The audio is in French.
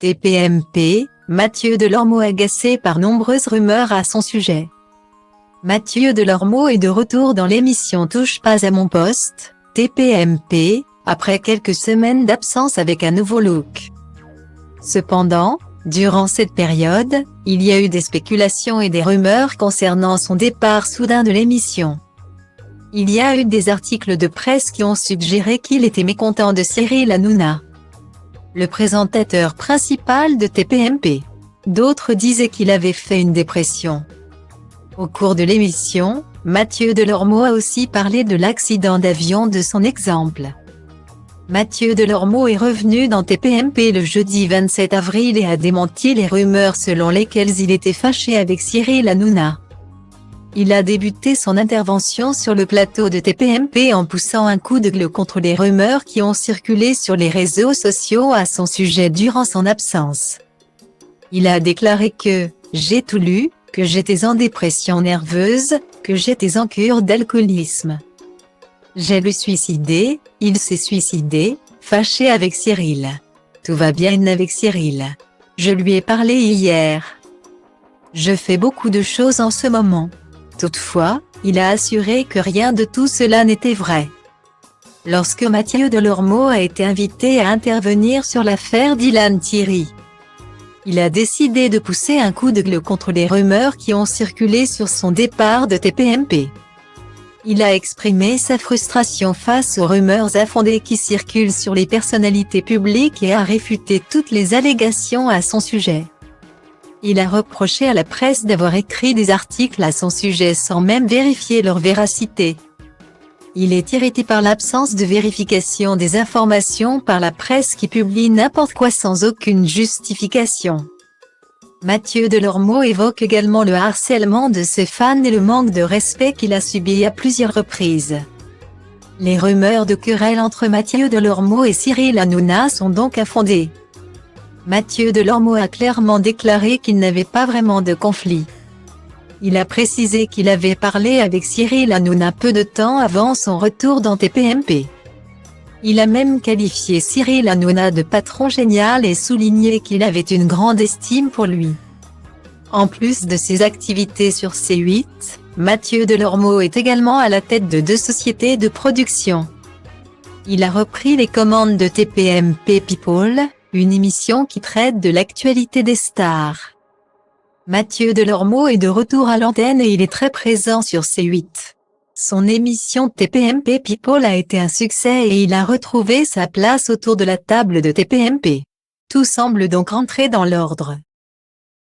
TPMP, Mathieu Delormeau agacé par nombreuses rumeurs à son sujet. Mathieu Delormeau est de retour dans l'émission Touche pas à mon poste, TPMP, après quelques semaines d'absence avec un nouveau look. Cependant, durant cette période, il y a eu des spéculations et des rumeurs concernant son départ soudain de l'émission. Il y a eu des articles de presse qui ont suggéré qu'il était mécontent de Cyril Hanouna, le présentateur principal de TPMP. D'autres disaient qu'il avait fait une dépression. Au cours de l'émission, Mathieu Delormeau a aussi parlé de l'accident d'avion de son exemple. Mathieu Delormeau est revenu dans TPMP le jeudi 27 avril et a démenti les rumeurs selon lesquelles il était fâché avec Cyril Hanouna. Il a débuté son intervention sur le plateau de TPMP en poussant un coup de gueule contre les rumeurs qui ont circulé sur les réseaux sociaux à son sujet durant son absence. Il a déclaré que « j'ai tout lu, que j'étais en dépression nerveuse, que j'étais en cure d'alcoolisme. J'ai le suicidé, il s'est suicidé, fâché avec Cyril. Tout va bien avec Cyril. Je lui ai parlé hier. Je fais beaucoup de choses en ce moment. » Toutefois, il a assuré que rien de tout cela n'était vrai. Lorsque Mathieu Delormeau a été invité à intervenir sur l'affaire Dylan Thierry, il a décidé de pousser un coup de gueule contre les rumeurs qui ont circulé sur son départ de TPMP. Il a exprimé sa frustration face aux rumeurs infondées qui circulent sur les personnalités publiques et a réfuté toutes les allégations à son sujet. Il a reproché à la presse d'avoir écrit des articles à son sujet sans même vérifier leur véracité. Il est irrité par l'absence de vérification des informations par la presse qui publie n'importe quoi sans aucune justification. Mathieu Delormeau évoque également le harcèlement de ses fans et le manque de respect qu'il a subi à plusieurs reprises. Les rumeurs de querelle entre Mathieu Delormeau et Cyril Hanouna sont donc infondées. Mathieu Delormeau a clairement déclaré qu'il n'avait pas vraiment de conflit. Il a précisé qu'il avait parlé avec Cyril Hanouna peu de temps avant son retour dans TPMP. Il a même qualifié Cyril Hanouna de patron génial et souligné qu'il avait une grande estime pour lui. En plus de ses activités sur C8, Mathieu Delormeau est également à la tête de 2 sociétés de production. Il a repris les commandes de TPMP People, une émission qui traite de l'actualité des stars. Mathieu Delormeau est de retour à l'antenne et il est très présent sur C8. Son émission TPMP People a été un succès et il a retrouvé sa place autour de la table de TPMP. Tout semble donc rentrer dans l'ordre.